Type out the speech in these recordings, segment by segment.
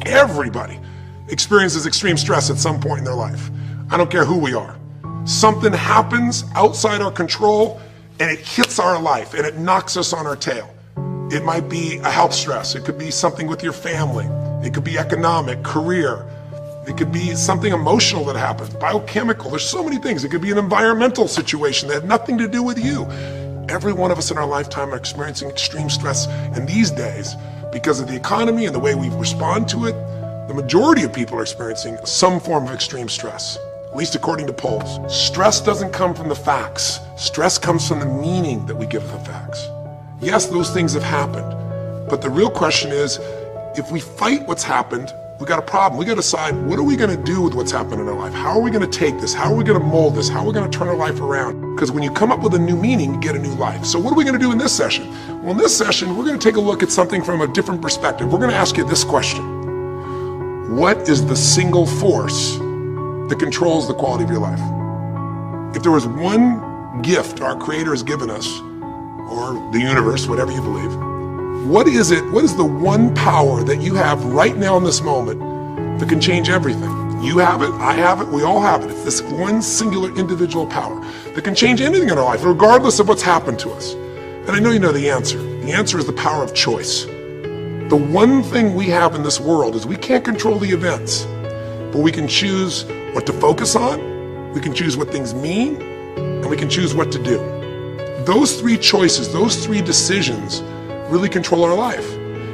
Everybody experiences extreme stress at some point in their life. I don't care who we are. Something happens outside our control and it hits our life and it knocks us on our tail. It might be a health stress. It could be something with your family. It could be economic, career. It could be something emotional that happens, biochemical. There's so many things. It could be an environmental situation that had nothing to do with you. Every one of us in our lifetime are experiencing extreme stress. And these days, because of the economy and the way we respond to it, the majority of people are experiencing some form of extreme stress, at least according to polls. Stress doesn't come from the facts. Stress comes from the meaning that we give the facts. Yes, those things have happened, but the real question is, if we fight what's happened, we got a problem. We got to decide, what are we going to do with what's happened in our life? How are we going to take this? How are we going to mold this? How are we going to turn our life around? Because when you come up with a new meaning, you get a new life. So what are we going to do in this session? Well, in this session, we're going to take a look at something from a different perspective. We're going to ask you this question. What is the single force that controls the quality of your life? If there was one gift our Creator has given us, or the universe, whatever you believe, what is it? What is the one power that you have right now in this moment that can change everything? You have it, I have it, we all have it. It's this one singular individual power that can change anything in our life, regardless of what's happened to us. And I know you know the answer. The answer is the power of choice. The one thing we have in this world is we can't control the events, but we can choose what to focus on, we can choose what things mean, and we can choose what to do. Those three choices, those three decisions really control our life.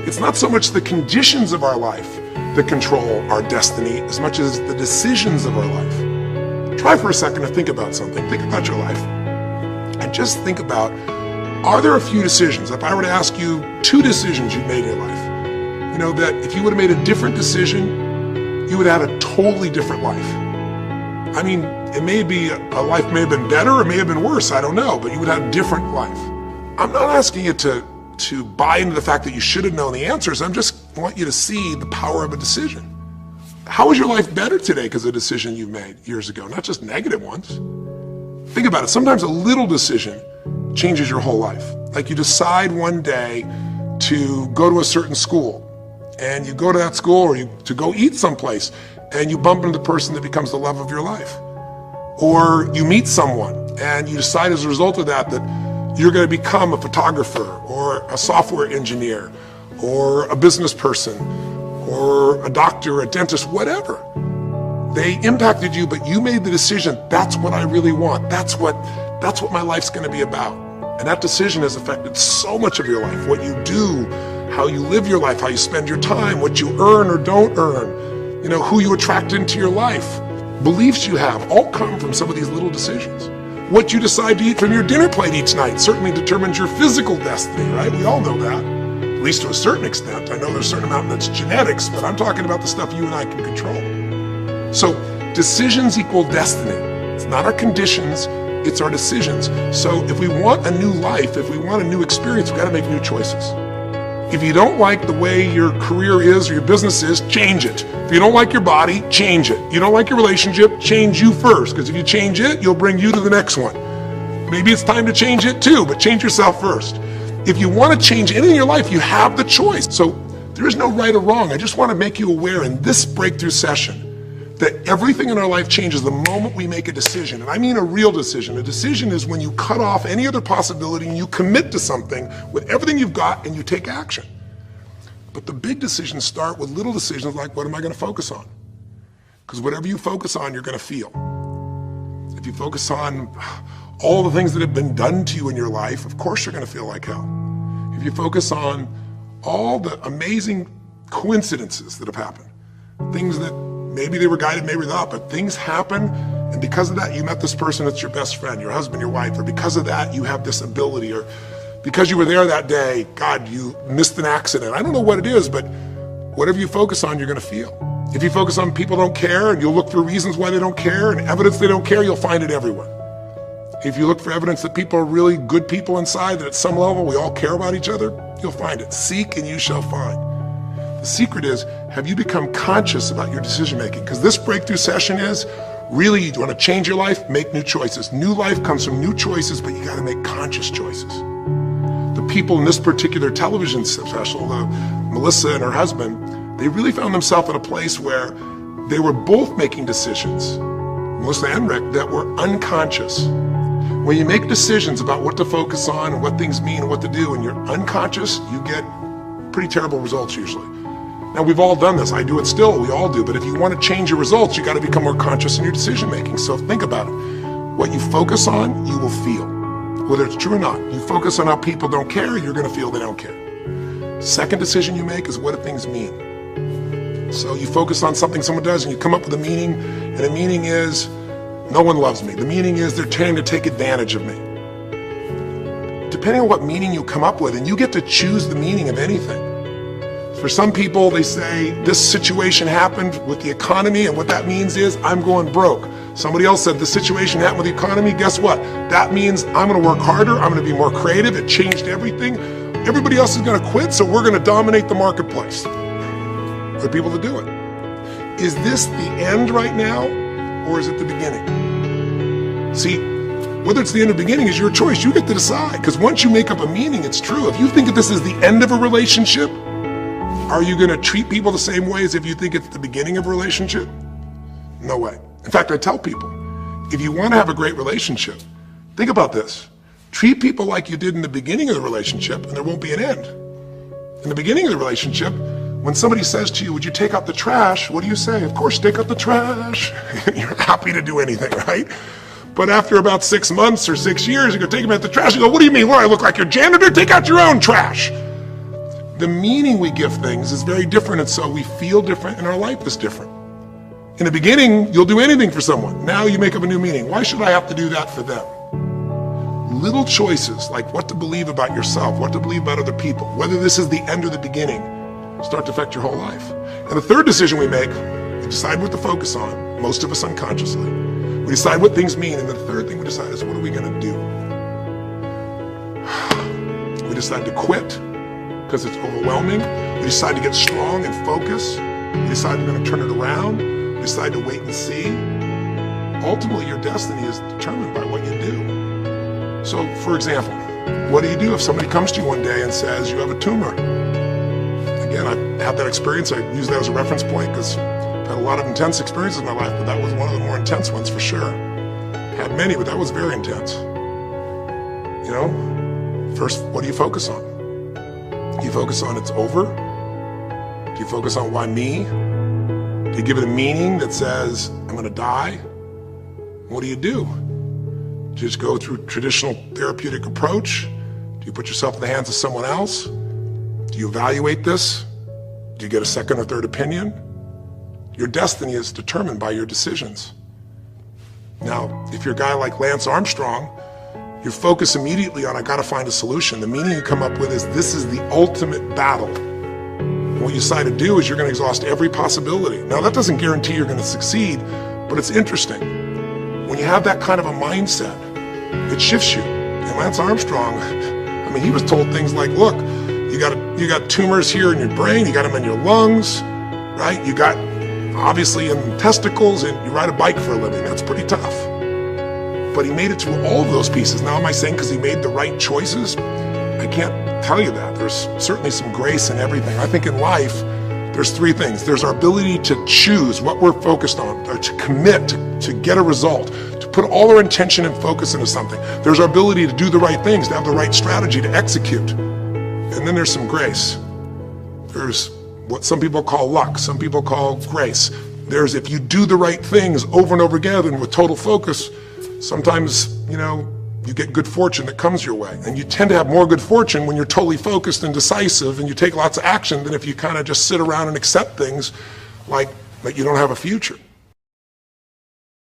It's not so much the conditions of our life that control our destiny as much as the decisions of our life. Try for a second to think about something. Think about your life. And just think about, are there a few decisions? If I were to ask you 2 decisions you've made in your life, you know, that if you would have made a different decision, you would have had a totally different life. I mean, it may be, a life may have been better or may have been worse, I don't know, but you would have a different life. I'm not asking you to buy into the fact that you should have known the answers. I just want you to see the power of a decision. How is your life better today because of a decision you made years ago, not just negative ones? Think about it. Sometimes a little decision changes your whole life. Like you decide one day to go to a certain school, and you go to that school, or to go eat someplace, and you bump into the person that becomes the love of your life. Or you meet someone, and you decide as a result of that you're going to become a photographer or a software engineer or a business person or a doctor, a dentist, whatever. They impacted you, but you made the decision, that's what I really want. That's what my life's going to be about. And that decision has affected so much of your life, what you do, how you live your life, how you spend your time, what you earn or don't earn, you know, who you attract into your life. Beliefs you have all come from some of these little decisions. What you decide to eat from your dinner plate each night certainly determines your physical destiny, right? We all know that, at least to a certain extent. I know there's a certain amount that's genetics, but I'm talking about the stuff you and I can control. So decisions equal destiny. It's not our conditions, it's our decisions. So if we want a new life, if we want a new experience, we've got to make new choices. If you don't like the way your career is or your business is, change it. If you don't like your body, change it. You don't like your relationship, change you first, because if you change it, you'll bring you to the next one. Maybe it's time to change it too, but change yourself first. If you want to change anything in your life, you have the choice. So there is no right or wrong. I just want to make you aware in this breakthrough session that everything in our life changes the moment we make a decision. And I mean a real decision. A decision is when you cut off any other possibility and you commit to something with everything you've got and you take action. But the big decisions start with little decisions like, what am I going to focus on? Because whatever you focus on, you're going to feel. If you focus on all the things that have been done to you in your life, of course you're going to feel like hell. If you focus on all the amazing coincidences that have happened, things that maybe they were guided, maybe not, but things happen, and because of that, you met this person that's your best friend, your husband, your wife, or because of that, you have this ability, or because you were there that day, God, you missed an accident. I don't know what it is, but whatever you focus on, you're going to feel. If you focus on people don't care, and you'll look for reasons why they don't care, and evidence they don't care, you'll find it everywhere. If you look for evidence that people are really good people inside, that at some level we all care about each other, you'll find it. Seek and you shall find. The secret is, have you become conscious about your decision making? Because this breakthrough session is, really, you want to change your life, make new choices. New life comes from new choices, but you got to make conscious choices. The people in this particular television special, Melissa and her husband, they really found themselves in a place where they were both making decisions, Melissa and Rick, that were unconscious. When you make decisions about what to focus on and what things mean and what to do, and you're unconscious, you get pretty terrible results usually. Now, we've all done this. I do it still. We all do. But if you want to change your results, you got to become more conscious in your decision making. So think about it. What you focus on, you will feel. Whether it's true or not. You focus on how people don't care, you're going to feel they don't care. Second decision you make is what do things mean. So you focus on something someone does and you come up with a meaning, and the meaning is no one loves me. The meaning is they're trying to take advantage of me. Depending on what meaning you come up with, and you get to choose the meaning of anything. For some people, they say this situation happened with the economy, and what that means is I'm going broke. Somebody else said the situation happened with the economy. Guess what? That means I'm going to work harder. I'm going to be more creative. It changed everything. Everybody else is going to quit, so we're going to dominate the marketplace. There are people that do it. Is this the end right now, or is it the beginning? See, whether it's the end or beginning is your choice. You get to decide, because once you make up a meaning, it's true. If you think that this is the end of a relationship, are you going to treat people the same way as if you think it's the beginning of a relationship? No way. In fact, I tell people, if you want to have a great relationship, think about this. Treat people like you did in the beginning of the relationship, and there won't be an end. In the beginning of the relationship, when somebody says to you, would you take out the trash? What do you say? Of course, take out the trash. You're happy to do anything, right? But after about 6 months or 6 years, you go take them out the trash. You go, what do you mean? What, I look like your janitor? Take out your own trash. The meaning we give things is very different, and so we feel different, and our life is different. In the beginning, you'll do anything for someone. Now you make up a new meaning. Why should I have to do that for them? Little choices, like what to believe about yourself, what to believe about other people, whether this is the end or the beginning, start to affect your whole life. And the third decision we make, we decide what to focus on, most of us unconsciously. We decide what things mean, and the third thing we decide is what are we going to do? We decide to quit, because it's overwhelming. We decide to get strong and focus. We decide we're going to turn it around. We decide to wait and see. Ultimately, your destiny is determined by what you do. So, for example, what do you do if somebody comes to you one day and says you have a tumor? Again, I've had that experience. I use that as a reference point because I've had a lot of intense experiences in my life, but that was one of the more intense ones for sure. Had many, but that was very intense. You know, first, what do you focus on? Do you focus on it's over? Do you focus on why me? Do you give it a meaning that says, I'm going to die? What do? Do you just go through traditional therapeutic approach? Do you put yourself in the hands of someone else? Do you evaluate this? Do you get a second or third opinion? Your destiny is determined by your decisions. Now, if you're a guy like Lance Armstrong, you focus immediately on, I gotta find a solution. The meaning you come up with is, this is the ultimate battle. And what you decide to do is you're gonna exhaust every possibility. Now that doesn't guarantee you're gonna succeed, but it's interesting. When you have that kind of a mindset, it shifts you. And Lance Armstrong, I mean, he was told things like, look, you got tumors here in your brain, you got them in your lungs, right? You got, obviously, in testicles, and you ride a bike for a living. That's pretty tough. But he made it through all of those pieces. Now, am I saying because he made the right choices? I can't tell you that. There's certainly some grace in everything. I think in life, there's three things. There's our ability to choose what we're focused on, or to commit, to get a result, to put all our intention and focus into something. There's our ability to do the right things, to have the right strategy, to execute. And then there's some grace. There's what some people call luck, some people call grace. There's if you do the right things over and over again and with total focus, sometimes, you know, you get good fortune that comes your way. And you tend to have more good fortune when you're totally focused and decisive and you take lots of action than if you kind of just sit around and accept things like that you don't have a future.